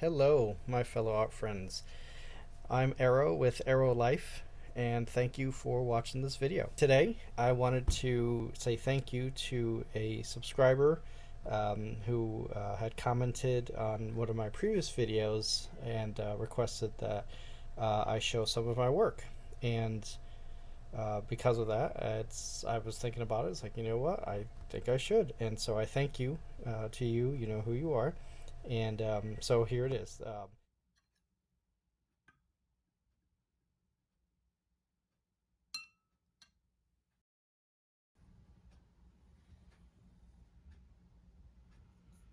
Hello, my fellow art friends. I'm Arrow with Arrow Life, and thank you for watching this video. Today, I wanted to say thank you to a subscriber who had commented on one of my previous videos and requested that I show some of my work. And because of that, I was thinking about it. It's like, you know what? I think I should. And so I thank you to you. You know who you are. And so here it is.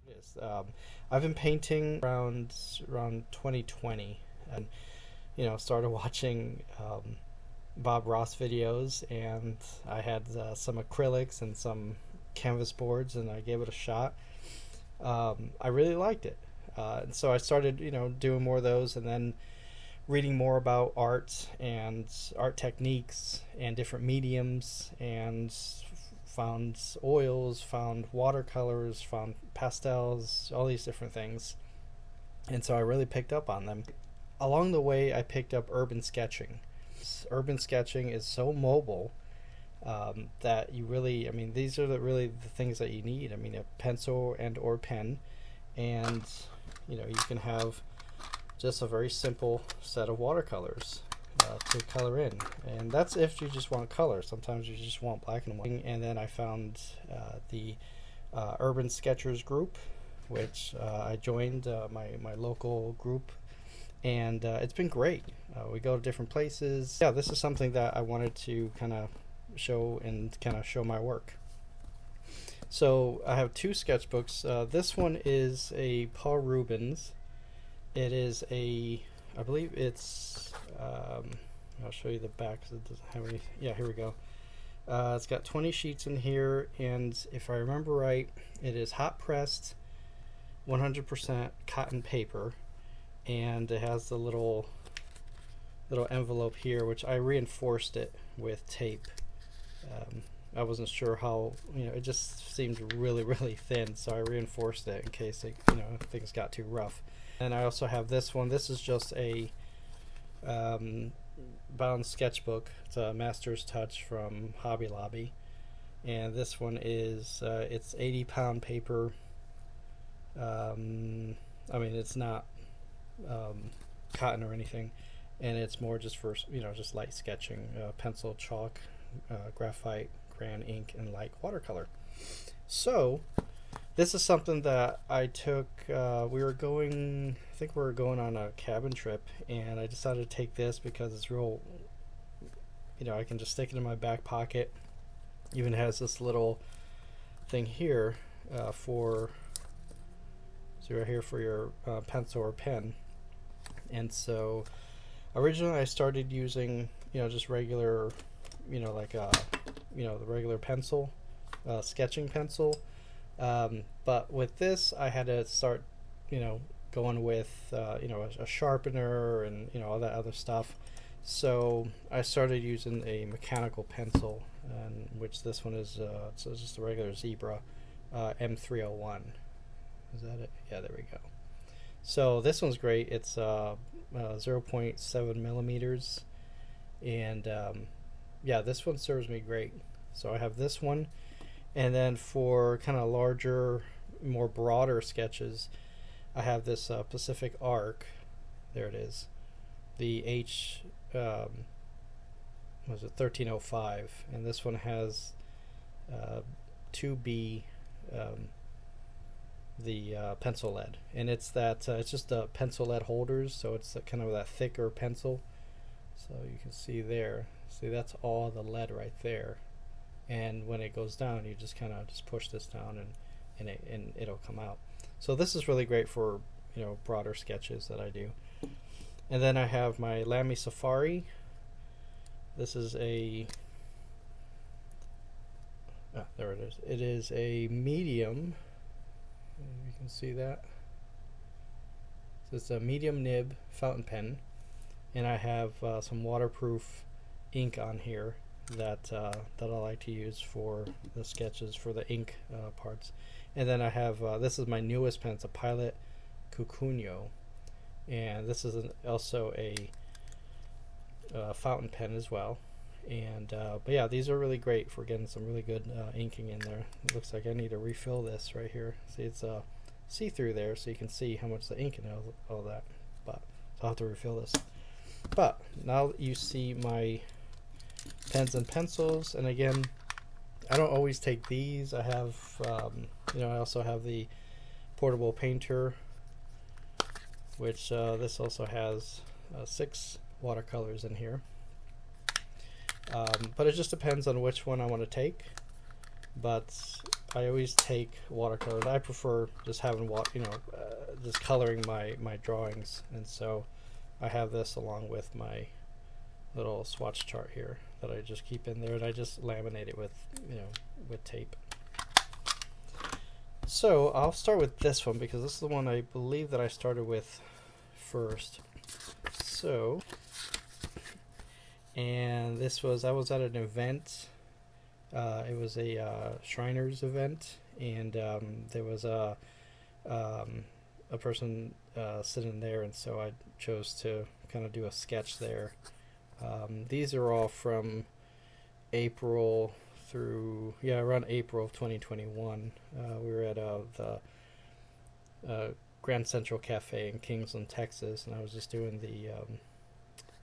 Yes, I've been painting around 2020, and started watching Bob Ross videos, and I had some acrylics and some canvas boards, and I gave it a shot. I really liked it, and so I started doing more of those, and then reading more about art and art techniques and different mediums, and found oils, found watercolors, found pastels, all these different things. And so I really picked up on them. Along the way, I picked up urban sketching. Urban sketching is so mobile that you really, these are really the things that you need. A pencil and or pen, and you can have just a very simple set of watercolors to color in, and that's if you just want color. Sometimes you just want black and white. And then I found the Urban Sketchers group, which I joined my local group, and it's been great. We go to different places. Yeah, this is something that I wanted to kind of show my work. So I have two sketchbooks. This one is a Paul Rubens. It is I believe it's, I'll show you the back because it doesn't have any. Yeah, here we go. It's got 20 sheets in here, and if I remember right, it is hot pressed 100% cotton paper, and it has the little envelope here, which I reinforced it with tape. I wasn't sure how, it just seemed really thin, so I reinforced it in case things got too rough. And I also have this one. This is just a bound sketchbook. It's a Master's Touch from Hobby Lobby, and this one is it's 80-pound paper. It's not cotton or anything, and it's more just for just light sketching, pencil, chalk, graphite, crayon, ink, and light watercolor. So this is something that I took. I think we were going on a cabin trip, and I decided to take this because it's real. I can just stick it in my back pocket. Even has this little thing here right here for your pencil or pen. And so originally I started using just regular, the regular pencil, sketching pencil. But with this, I had to start, going with, a sharpener and, all that other stuff. So I started using a mechanical pencil, and which this one is, so it's just a regular Zebra M301. Is that it? Yeah, there we go. So this one's great. It's 0.7 millimeters, and yeah, this one serves me great. So I have this one. And then for kind of larger, more broader sketches, I have this Pacific Arc. There it is. The was it 1305? And this one has 2B, the pencil lead, and it's just a pencil lead holders, so it's kind of that thicker pencil. So you can see there. See, that's all the lead right there. And when it goes down, you just kind of just push this down, and it'll come out. So this is really great for broader sketches that I do. And then I have my Lamy Safari. This is there it is. It is a medium. You can see that. So it's a medium nib fountain pen, and I have some waterproof ink on here that I like to use for the sketches, for the ink parts. And then I have this is my newest pen. It's a Pilot Cucugno, and this is also a fountain pen as well. And but yeah, these are really great for getting some really good inking in there. It looks like I need to refill this right here. See, it's see-through there, so you can see how much the ink and all that. But so I'll have to refill this. But now you see my pens and pencils, and again, I don't always take these. I have I also have the portable painter, which this also has 6 watercolors in here. But it just depends on which one I want to take. But I always take watercolors. I prefer just having just coloring my drawings, and so I have this along with my little swatch chart here that I just keep in there, and I just laminate it with tape. So I'll start with this one because this is the one I believe that I started with first. So, and this was, I was at an event. It was a Shriners event, and there was a person sitting there, and so I chose to kind of do a sketch there. These are all from April through, around April of 2021. We were at the Grand Central Cafe in Kingsland, Texas, and I was just doing the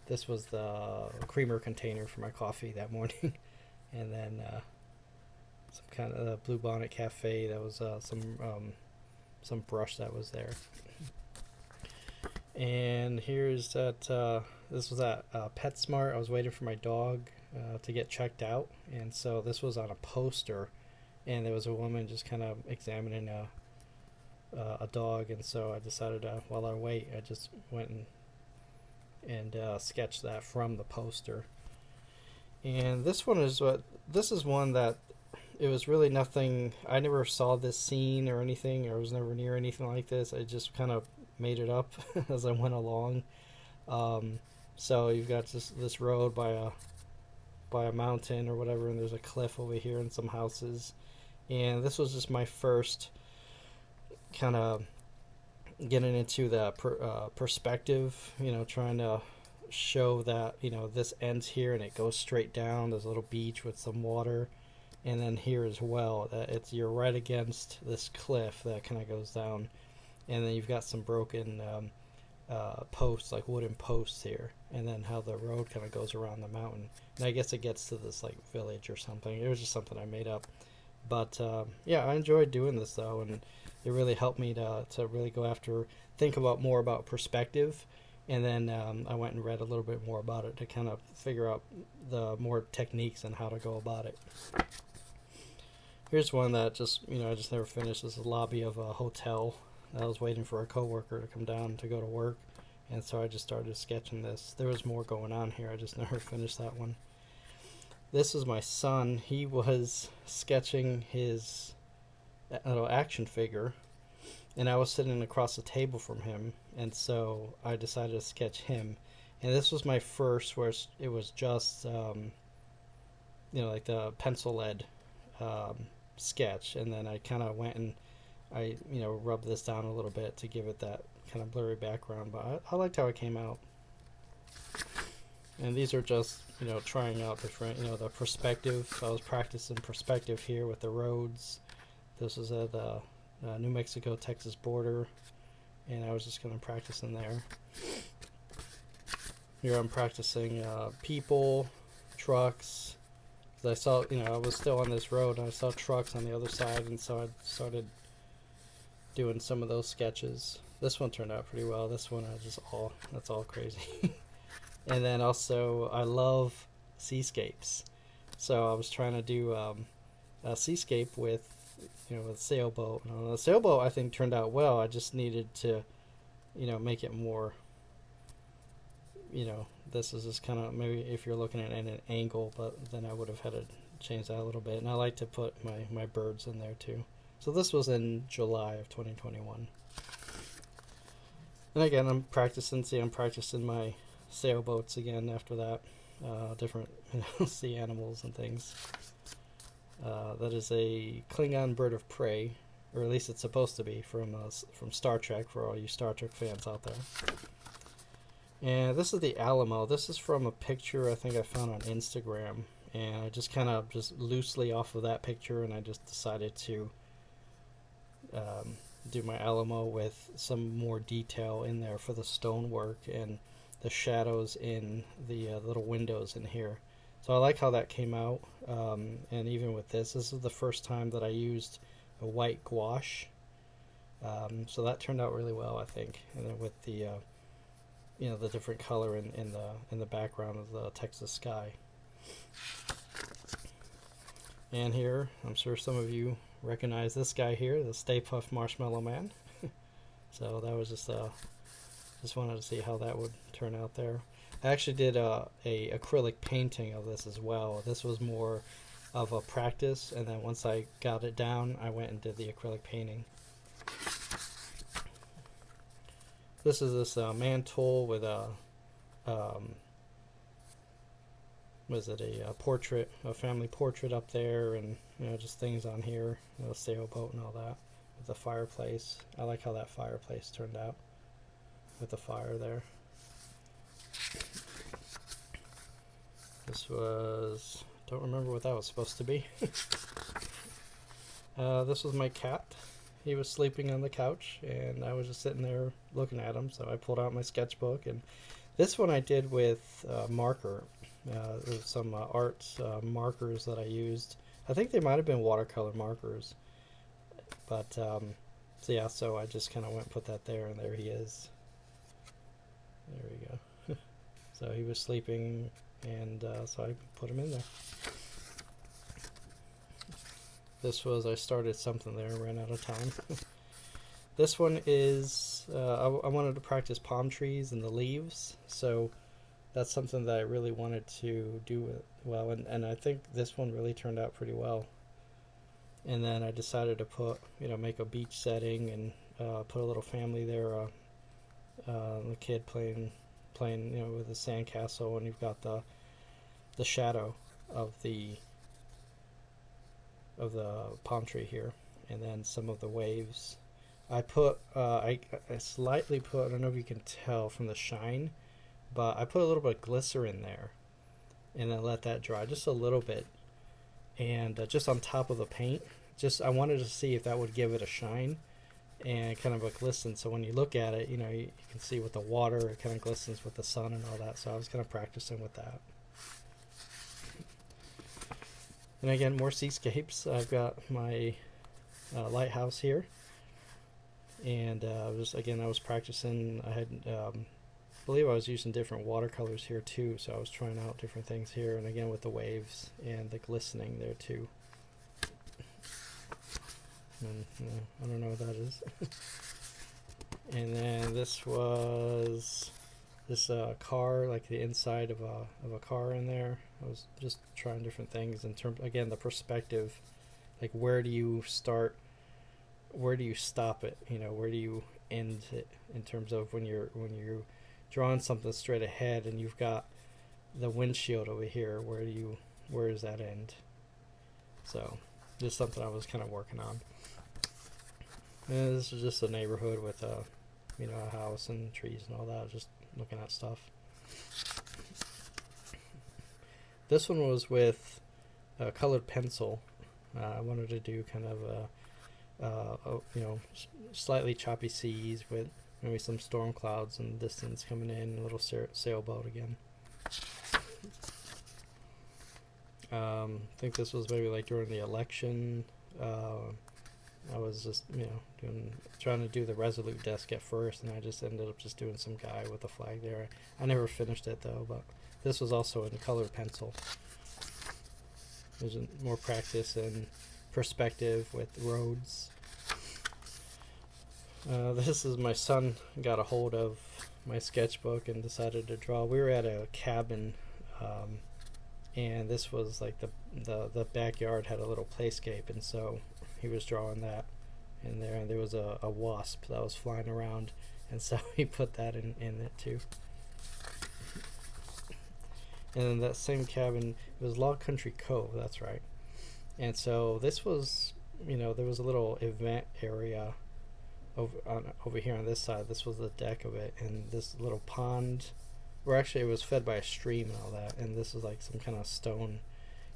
this was the creamer container for my coffee that morning. And then some kind of Blue Bonnet Cafe. That was some brush that was there. And here's that. This was at PetSmart. I was waiting for my dog to get checked out, and so this was on a poster, and there was a woman just kind of examining a dog, and so I decided while I wait, I just went and sketched that from the poster. And this one is one that it was really nothing. I never saw this scene or anything, or was never near anything like this. I just kind of made it up as I went along. So you've got this road by a mountain or whatever, and there's a cliff over here and some houses. And this was just my first kind of getting into the perspective, trying to show that this ends here and it goes straight down. There's a little beach with some water, and then here as well that you're right against this cliff that kind of goes down, and then you've got some broken posts, like wooden posts here, and then how the road kind of goes around the mountain, and I guess it gets to this like village or something. It was just something I made up, but I enjoyed doing this though, and it really helped me to really think more about perspective. And then I went and read a little bit more about it to kind of figure out the more techniques and how to go about it. Here's one that I just never finished. This is the lobby of a hotel. I was waiting for a coworker to come down to go to work, and so I just started sketching this. There was more going on here. I just never finished that one. This is my son. He was sketching his little action figure, and I was sitting across the table from him, and so I decided to sketch him. And this was my first where it was just like the pencil lead sketch, and then I kind of went and I rubbed this down a little bit to give it that kind of blurry background, but I liked how it came out. And these are just trying out different the perspective. I was practicing perspective here with the roads. This is at the New Mexico Texas border, and I was just going to practice in there. Here I'm practicing people, trucks. I saw I was still on this road and I saw trucks on the other side, and so I started doing some of those sketches. This one turned out pretty well. This one that's all crazy. And then also I love seascapes, so I was trying to do a seascape with with sailboat. The sailboat I think turned out well. I just needed to make it more this is just kind of, maybe if you're looking at it at an angle, but then I would have had to change that a little bit. And I like to put my birds in there too. So this was in July of 2021. And again, I'm practicing my sailboats again after that. Different sea animals and things. That is a Klingon bird of prey. or at least it's supposed to be, from Star Trek, for all you Star Trek fans out there. And this is the Alamo. This is from a picture I think I found on Instagram, and I just kind of just loosely off of that picture, and I just decided to do my Alamo with some more detail in there for the stonework and the shadows in the little windows in here. So I like how that came out, and even with this is the first time that I used a white gouache, so that turned out really well, I think. And then with the the different color in the background of the Texas sky. And here, I'm sure some of you recognize this guy here, the Stay Puft Marshmallow Man. So that was just wanted to see how that would turn out there. I actually did a acrylic painting of this as well. This was more of a practice, and then once I got it down, I went and did the acrylic painting. This is this man tool with a was it a portrait, a family portrait up there, and just things on here, sailboat and all that, with the fireplace. I like how that fireplace turned out with the fire there. This was, don't remember what that was supposed to be. This was my cat. He was sleeping on the couch, and I was just sitting there looking at him, so I pulled out my sketchbook. And this one I did with marker. There's some art markers that I used. I think they might have been watercolor markers. But, so yeah, so I just kind of went and put that there, and there he is. There we go. So he was sleeping, and so I put him in there. This was, I started something there and ran out of time. This one is, I wanted to practice palm trees and the leaves, so that's something that I really wanted to do well, and I think this one really turned out pretty well. And then I decided to put, make a beach setting and put a little family there, the kid playing, with the sandcastle, and you've got the shadow of the palm tree here, and then some of the waves. I put I slightly put, I don't know if you can tell from the shine, but I put a little bit of glycerin there, and then let that dry just a little bit, and just on top of the paint. I wanted to see if that would give it a shine and kind of a glisten, so when you look at it, you can see with the water, it kind of glistens with the sun and all that. So I was kind of practicing with that. And again, more seascapes. I've got my lighthouse here, and I was practicing. I had, I believe I was using different watercolors here too, so I was trying out different things here, and again with the waves and the glistening there too. And I don't know what that is. And then this was this car, like the inside of a car in there. I was just trying different things in terms, again, the perspective, like where do you start, where do you stop it, where do you end it, in terms of when you're drawing something straight ahead and you've got the windshield over here, where does that end? So just something I was kind of working on. And this is just a neighborhood with a house and trees and all that, just looking at stuff. This one was with a colored pencil. I wanted to do kind of a slightly choppy seas with maybe some storm clouds in the distance coming in, a little sailboat again. I think this was maybe like during the election. I was just, trying to do the Resolute desk at first, and I just ended up just doing some guy with a flag there. I never finished it though, but this was also in colored pencil. There's more practice and perspective with roads. This is my son got a hold of my sketchbook and decided to draw. We were at a cabin, and this was like the backyard had a little playscape, and so he was drawing that in there, and there was a wasp that was flying around, and so he put that in it too. And then that same cabin, it was Log Country Cove, that's right. And so this was there was a little event area over here on this side. This was the deck of it, and this little pond, or actually it was fed by a stream and all that, and this is like some kind of stone.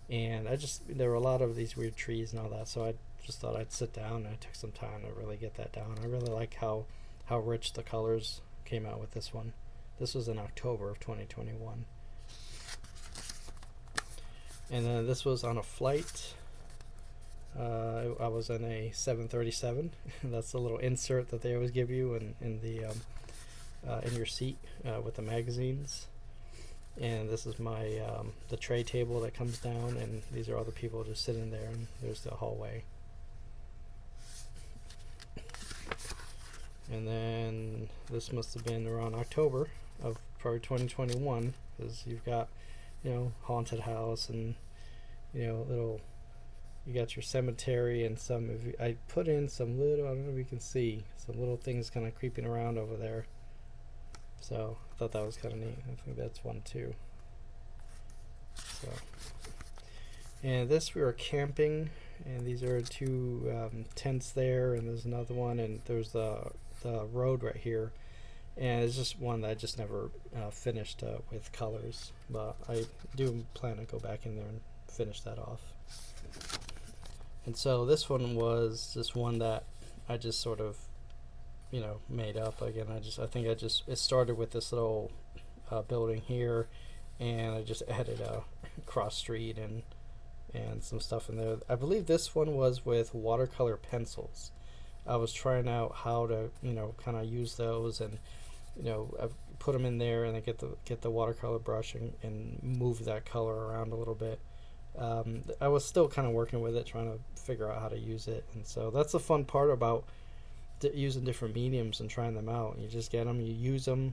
And there were a lot of these weird trees and all that, so I just thought I'd sit down, and I took some time to really get that down. I really like how rich the colors came out with this one. This was in October of 2021. And then this was on a flight. I was in a 737. That's the little insert that they always give you in your seat with the magazines. And this is my the tray table that comes down, and these are all the people just sitting there, and there's the hallway. And then this must have been around October of probably 2021, because you've got haunted house, and you got your cemetery, and I put in some little, I don't know if you can see, some little things kind of creeping around over there. So I thought that was kind of neat. I think that's one too. So, and this, we were camping, and these are two tents there, and there's another one, and there's the road right here, and it's just one that I just never finished with colors, but I do plan to go back in there and finish that off. And so this one was just one that I just sort of made up again. It started with this little building here, and I just added a cross street and some stuff in there. I believe this one was with watercolor pencils. I was trying out how to kind of use those, and I've put them in there, and then get the watercolor brush and move that color around a little bit. I was still kind of working with it, trying to figure out how to use it, and so that's the fun part about using different mediums and trying them out. You just get them, you use them,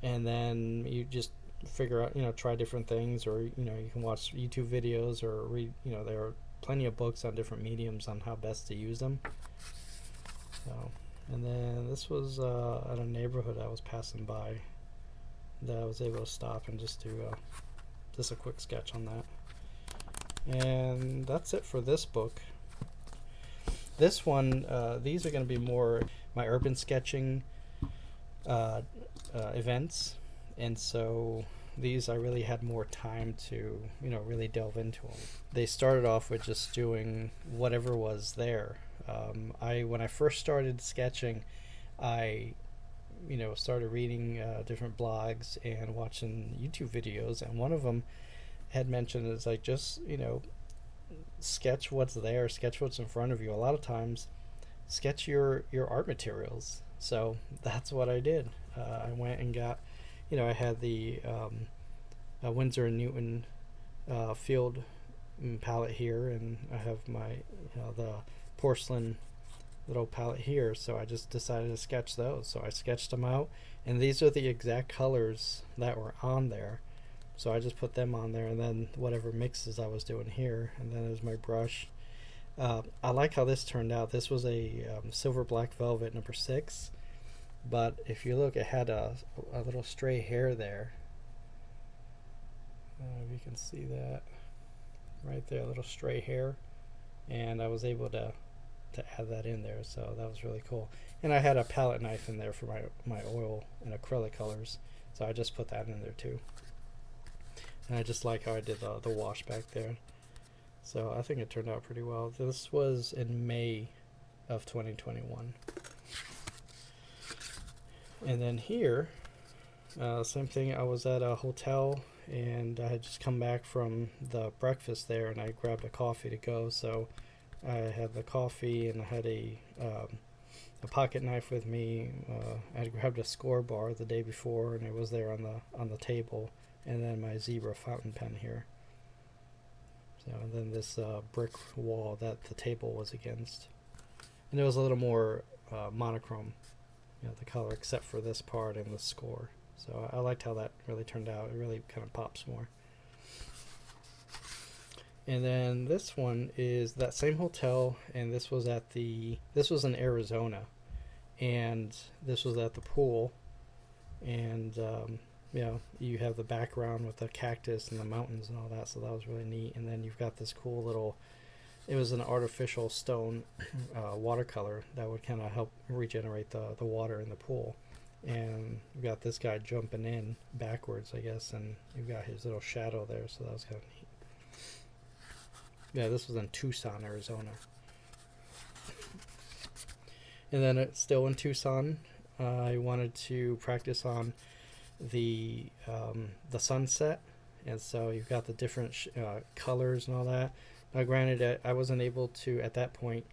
and then you just figure out, try different things, or you can watch YouTube videos or read. There are plenty of books on different mediums on how best to use them. So, and then this was at a neighborhood I was passing by that I was able to stop and just do just a quick sketch on that. And that's it for this book. This one, these are going to be more my urban sketching events, and so these I really had more time to really delve into them. They started off with just doing whatever was there. When I first started sketching, I started reading different blogs and watching YouTube videos, and one of them had mentioned it's like just sketch what's there, sketch what's in front of you. A lot of times sketch your art materials. So that's what I did. I went and got I had the Winsor and Newton field palette here, and I have my the porcelain little palette here, so I just decided to sketch those. So I sketched them out, and these are the exact colors that were on there. So I just put them on there, and then whatever mixes I was doing here, and then there's my brush. I like how this turned out. This was a silver black velvet number 6, but if you look, it had a little stray hair there. If you can see that right there, a little stray hair, and I was able to add that in there, so that was really cool. And I had a palette knife in there for my oil and acrylic colors, so I just put that in there too. And I just like how I did the wash back there. So I think it turned out pretty well. This was in May of 2021. And then here, same thing. I was at a hotel, and I had just come back from the breakfast there, and I grabbed a coffee to go. So I had the coffee, and I had a pocket knife with me. I had grabbed a score bar the day before, and it was there on the table. And then my zebra fountain pen here. So, and then this brick wall that the table was against. And it was a little more monochrome, the color, except for this part and the score. So I liked how that really turned out. It really kind of pops more. And then this one is that same hotel, and this was in Arizona, and this was at the pool, and you have the background with the cactus and the mountains and all that, so that was really neat. And then you've got this cool little it was an artificial stone watercolor that would kind of help regenerate the water in the pool. And you've got this guy jumping in backwards, I guess, and you've got his little shadow there, so that was kind of neat. Yeah, this was in Tucson, Arizona. And then it's still in Tucson. I wanted to practice on the sunset, and so you've got the different colors and all that. Now, granted, I wasn't able to at that point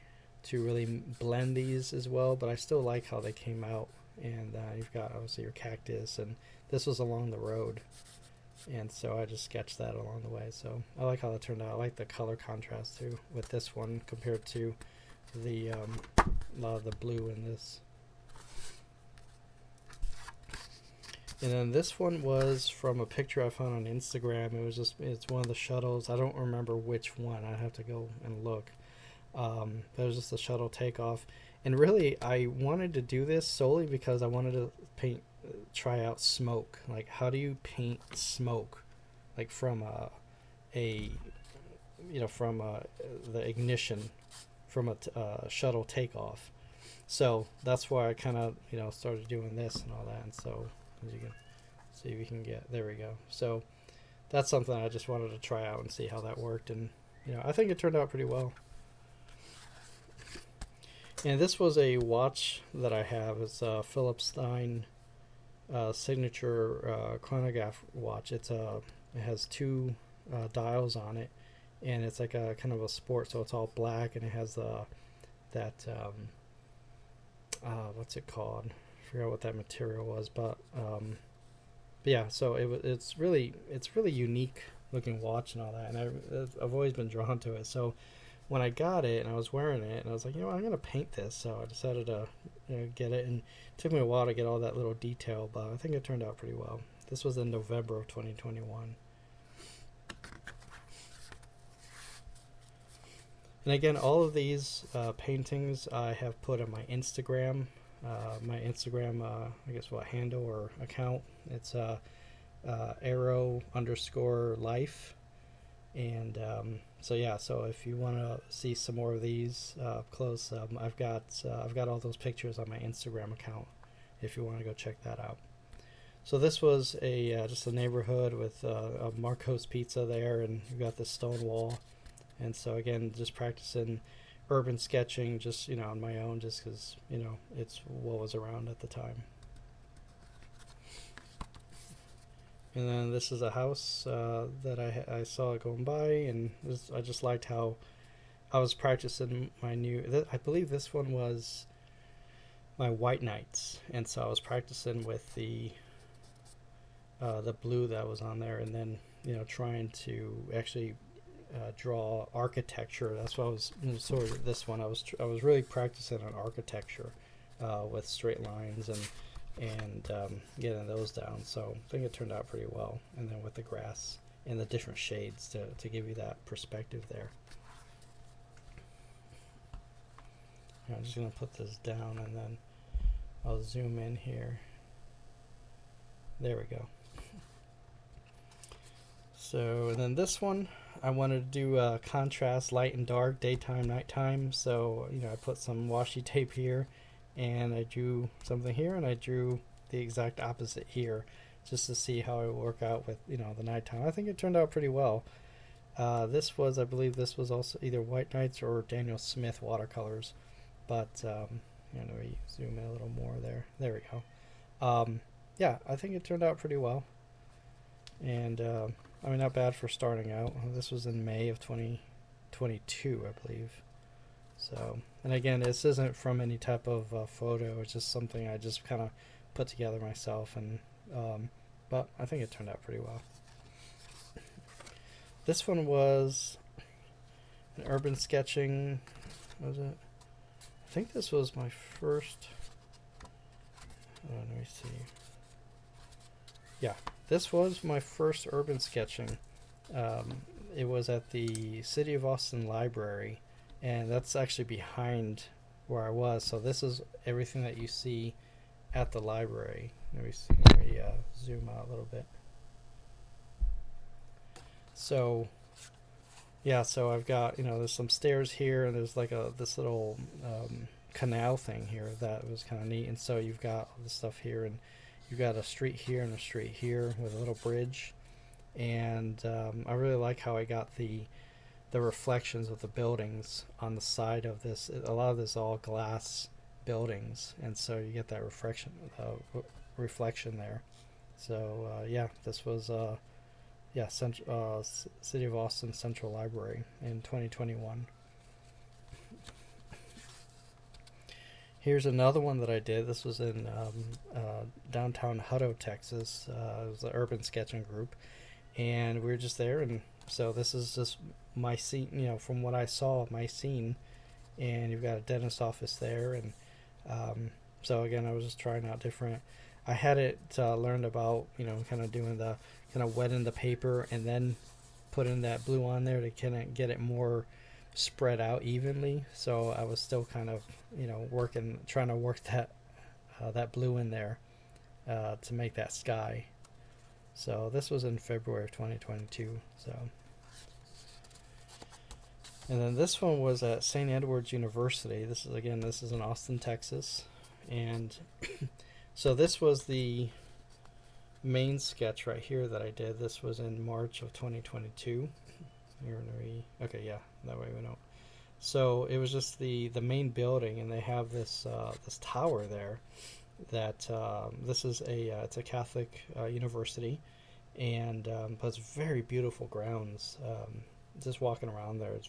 to really blend these as well, but I still like how they came out. And you've got obviously your cactus, and this was along the road, and so I just sketched that along the way. So I like how that turned out. I like the color contrast too with this one compared to the lot of the blue in this. And then this one was from a picture I found on Instagram. It's one of the shuttles. I don't remember which one. I have to go and look. But it was just a shuttle takeoff. And really, I wanted to do this solely because I wanted to try out smoke. Like, how do you paint smoke, like from the ignition from a shuttle takeoff? So that's why I kind of started doing this and all that. And so as you can see, we can get there. We go. So that's something I just wanted to try out and see how that worked. And I think it turned out pretty well. And this was a watch that I have. It's a Philip Stein signature chronograph watch. It has two dials on it, and it's like a kind of a sport. So it's all black, and it has what's it called? I forgot what that material was, but yeah. So it's really unique looking watch and all that, and I've always been drawn to it. So when I got it and I was wearing it, and I was like, I'm going to paint this. So I decided to get it, and it took me a while to get all that little detail, but I think it turned out pretty well. This was in November of 2021. And again, all of these paintings I have put on my Instagram. I guess handle or account. It's arrow_life. And so yeah, so if you want to see some more of these close, I've got all those pictures on my Instagram account if you want to go check that out. So this was just a neighborhood with a Marco's Pizza there, and you've got this stone wall. And so again, just practicing urban sketching, just on my own, just because it's what was around at the time. And then this is a house that I saw going by, and I just liked how I was practicing my I believe this one was my white nights, and so I was practicing with the blue that was on there, and then trying to actually draw architecture. That's what I was sort of this one. I was really practicing on architecture with straight lines and getting those down. So I think it turned out pretty well. And then with the grass and the different shades to give you that perspective there. I'm just going to put this down, and then I'll zoom in here. There we go. So, and then this one, I wanted to do contrast, light and dark, daytime, nighttime. So, I put some washi tape here, and I drew something here, and I drew the exact opposite here, just to see how it would work out with the nighttime. I think it turned out pretty well. I believe this was also either White Nights or Daniel Smith watercolors, but we zoom in a little more there. There we go. Yeah, I think it turned out pretty well, and not bad for starting out. This was in May of 2022, I believe. So, and again, this isn't from any type of photo. It's just something I just kind of put together myself, and but I think it turned out pretty well. This one was an urban sketching. Was it? I think this was my first. Let me see. Yeah, this was my first urban sketching. It was at the City of Austin Library, and that's actually behind where I was. So this is everything that you see at the library. Let me zoom out a little bit. So yeah, so I've got, there's some stairs here, and there's like this little canal thing here that was kind of neat. And so you've got all this stuff here, and you've got a street here and a street here with a little bridge. And I really like how I got the reflections of the buildings on the side of this. A lot of this is all glass buildings, and so you get that reflection there. So yeah, this was City of Austin Central Library in 2021. Here's another one that I did. This was in downtown Hutto, Texas. It was the Urban Sketching Group, and we were just there. And so this is just my scene, from what I saw of my scene. And you've got a dentist office there, and so again, I was just trying out different. I had it learned about, kind of doing the kind of wetting the paper and then putting that blue on there to kind of get it more spread out evenly. So I was still kind of, trying to work that blue in there to make that sky. So this was in February of 2022. So, and then this one was at St. Edward's University. This is in Austin, Texas, and so this was the main sketch right here that I did. This was in March of 2022. Okay, yeah, that way we know. So it was just the main building, and they have this this tower there. That this is it's a Catholic university, and but it's very beautiful grounds. Just walking around there, it's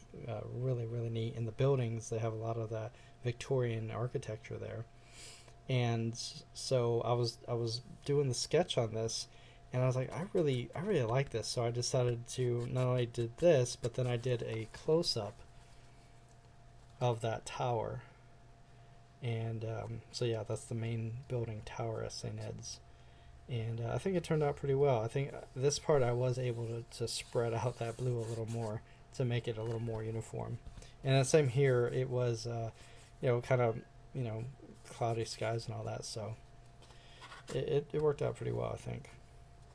really, really neat. In the buildings, they have a lot of that Victorian architecture there. And so I was doing the sketch on this, and I was like, I really like this. So I decided to not only did this, but then I did a close-up of that tower. And so yeah, that's the main building tower at St. Ed's. And I think it turned out pretty well. I think this part I was able to spread out that blue a little more to make it a little more uniform. And the same here, it was, kind of, cloudy skies and all that. So it worked out pretty well, I think.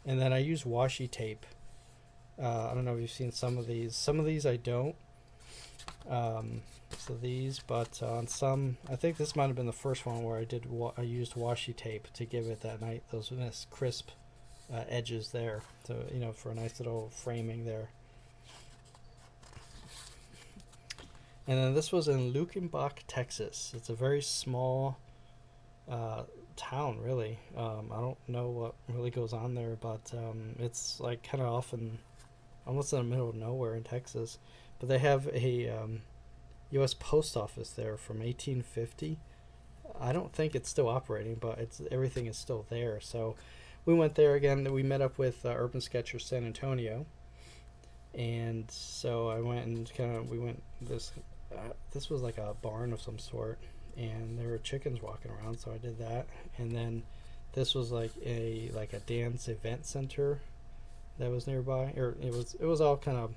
And then I used washi tape. I don't know if you've seen some of these. Some of these I don't. So these, but on some, I think this might have been the first one where I used washi tape to give it that those nice crisp edges there, to for a nice little framing there. And then this was in Luckenbach, Texas. It's a very small town, really. I don't know what really goes on there, but it's like kind of almost in the middle of nowhere in Texas. But they have a U.S. post office there from 1850. I don't think it's still operating, but everything is still there. So we went there again. We met up with Urban Sketchers San Antonio, and so I went and we went this. This was like a barn of some sort, and there were chickens walking around. So I did that, and then this was like a dance event center that was nearby, or it was all kind of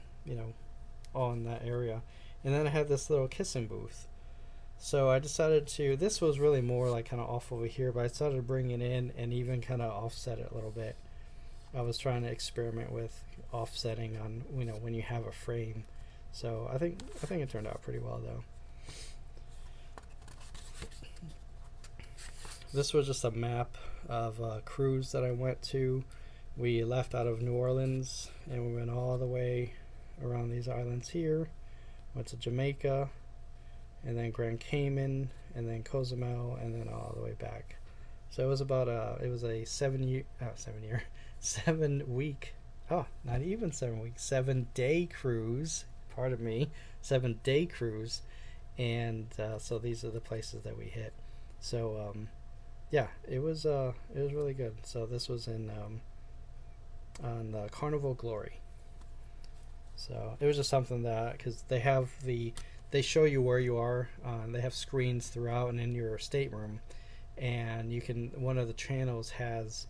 all in that area. And then I had this little kissing booth. So I decided this was really more like kind of off over here, but I decided to bring it in and even kind of offset it a little bit. I was trying to experiment with offsetting on, when you have a frame. So I think it turned out pretty well, though. This was just a map of a cruise that I went to. We left out of New Orleans, and we went all the way around these islands here. Went to Jamaica, and then Grand Cayman, and then Cozumel, and then all the way back. So it was about a 7 day cruise. Pardon me, 7-day cruise, and so these are the places that we hit. So yeah, it was really good. So this was on the Carnival Glory. So it was just something that, because they show you where you are. They have screens throughout and in your stateroom, and one of the channels has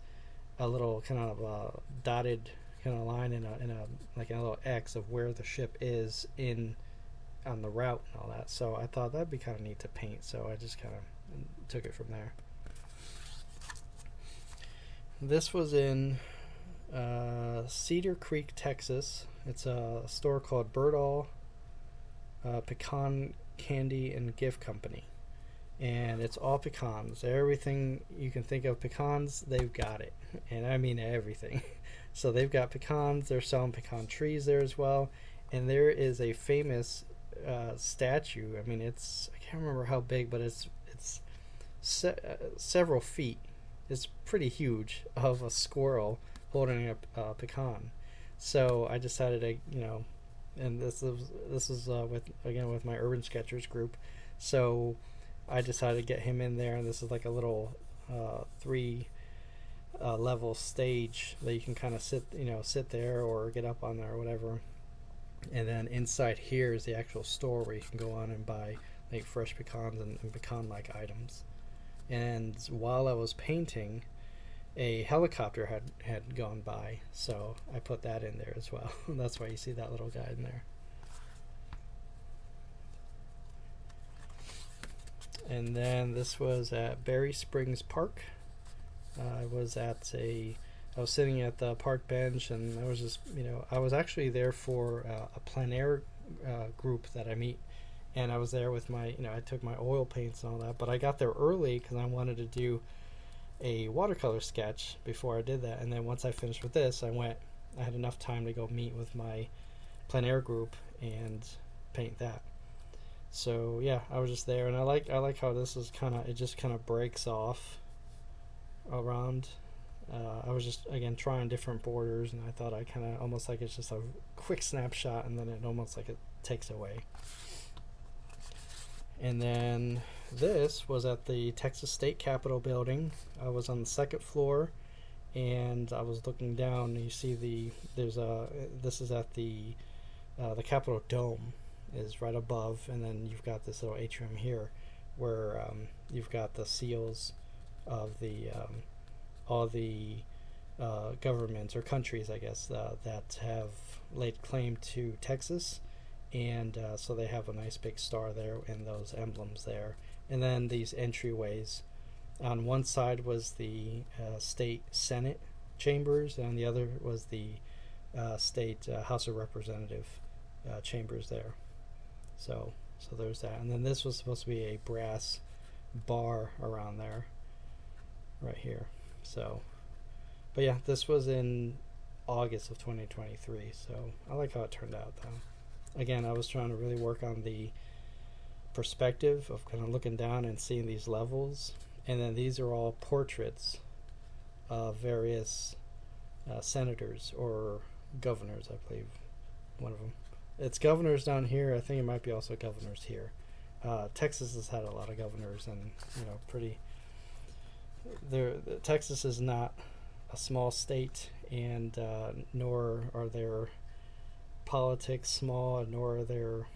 a little kind of dotted kind of line in a little X of where the ship is on the route and all that. So I thought that'd be kind of neat to paint. So I just kind of took it from there. This was in Cedar Creek, Texas. It's a store called Birdall Pecan Candy and Gift Company, and it's all pecans. Everything you can think of pecans, they've got it, and I mean everything. So they've got pecans. They're selling pecan trees there as well, and there is a famous statue. I mean, I can't remember how big, but it's several feet. It's pretty huge, of a squirrel holding a pecan. So I decided to, and this is with my Urban Sketchers group. So I decided to get him in there, and this is like a little 3 level stage that you can kind of sit there or get up on there or whatever. And then inside here is the actual store where you can go on and buy like fresh pecans and pecan-like items. And while I was painting, a helicopter had gone by, so I put that in there as well. That's why you see that little guy in there. And then this was at Berry Springs Park. I was sitting at the park bench, and I was just, I was actually there for a plein air group that I meet, and I was there with my, I took my oil paints and all that, but I got there early because I wanted to do a watercolor sketch before I did that. And then once I finished with this, I had enough time to go meet with my plein air group and paint that. So yeah, I was just there, and I like how this is it just kind of breaks off around. I was just again trying different borders, and I thought I kind of almost like it's just a quick snapshot, and then it almost like it takes away. And then this was at the Texas State Capitol building. I was on the 2nd floor, and I was looking down, and you see this is at the Capitol Dome is right above, and then you've got this little atrium here where you've got the seals of all the governments or countries, I guess, that have laid claim to Texas. And so they have a nice big star there and those emblems there. And then these entryways. On one side was the state Senate chambers, and on the other was the state House of Representative chambers there. So there's that. And then this was supposed to be a brass bar around there, right here. So, but yeah, this was in August of 2023. So I like how it turned out, though. Again, I was trying to really work on the perspective of kind of looking down and seeing these levels. And then these are all portraits of various senators or governors, I believe, one of them. It's governors down here. I think it might be also governors here. Texas has had a lot of governors, and Texas is not a small state, and nor are their politics small, nor their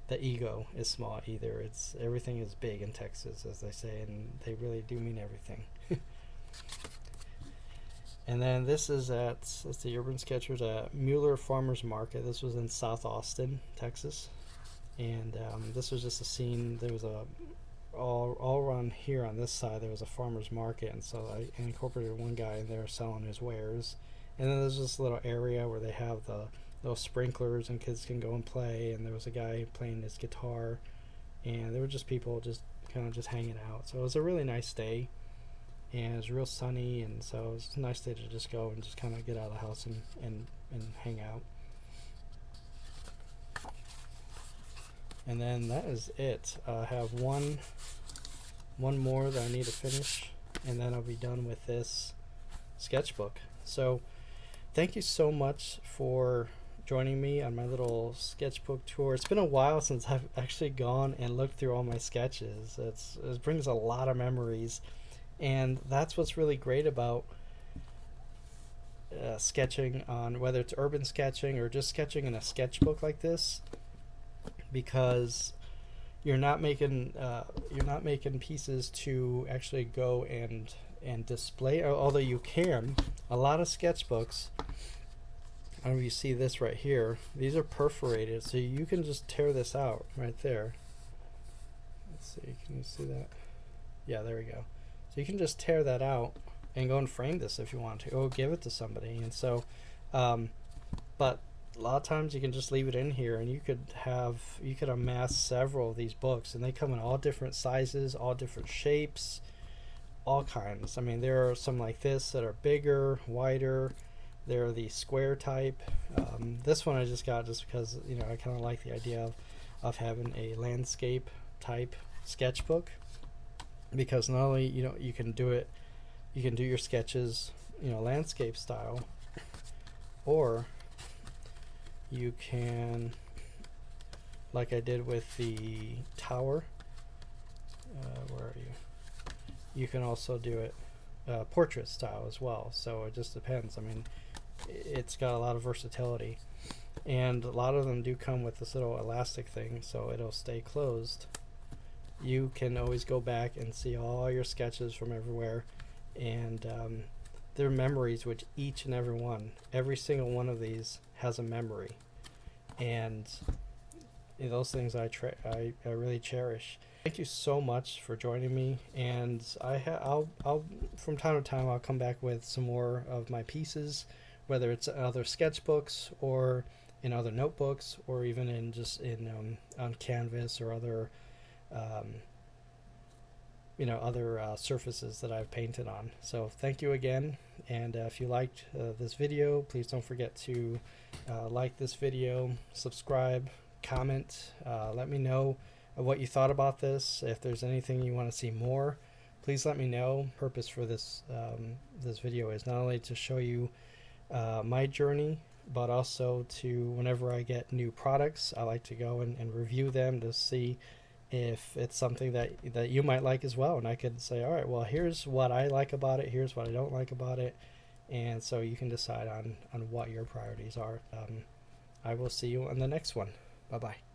the ego is small either. Everything is big in Texas, as they say, and they really do mean everything. And then this is that's the Urban Sketchers at Mueller Farmers Market. This was in South Austin, Texas, and this was just a scene. There was all around here on this side there was a farmer's market, and so I incorporated one guy in there selling his wares. And then there's this little area where they have the little sprinklers and kids can go and play, and there was a guy playing his guitar, and there were just people just kind of just hanging out. So it was a really nice day, and it was real sunny, and so it was a nice day to just go and just kind of get out of the house and hang out. And then that is it. I have one more that I need to finish, and then I'll be done with this sketchbook. So thank you so much for joining me on my little sketchbook tour. It's been a while since I've actually gone and looked through all my sketches. It brings a lot of memories, and that's what's really great about sketching on, whether it's urban sketching or just sketching in a sketchbook like this, because you're not making pieces to actually go and display, although you can. A lot of sketchbooks, I don't know if you see this right here, these are perforated, so you can just tear this out right there. Let's see, can you see that? Yeah, there we go. So you can just tear that out and go and frame this if you want to, or give it to somebody. And so but a lot of times you can just leave it in here, and you could amass several of these books, and they come in all different sizes, all different shapes, all kinds. I mean, there are some like this that are bigger, wider. There are the square type. This one I just got just because, you know, I kind of like the idea of having a landscape type sketchbook, because not only, you know, you can do your sketches, you know, landscape style, or you can, like I did with the tower, where are you? You can also do it portrait style as well. So it just depends. I mean, it's got a lot of versatility, and a lot of them do come with this little elastic thing, so it'll stay closed. You can always go back and see all your sketches from everywhere, and their memories, which each and every single one of these has a memory, and those things I really cherish. Thank you so much for joining me, and I'll from time to time I'll come back with some more of my pieces, whether it's other sketchbooks or in other notebooks, or even in just in on canvas or other you know, other surfaces that I've painted on. So thank you again, and if you liked this video, please don't forget to like this video, subscribe, comment, let me know what you thought about this. If there's anything you want to see more, please let me know. Purpose for this this video is not only to show you my journey, but also to, whenever I get new products, I like to go and review them to see if it's something that you might like as well, and I could say, all right, well, here's what I like about it, here's what I don't like about it, and so you can decide on what your priorities are. I will see you on the next one. Bye bye.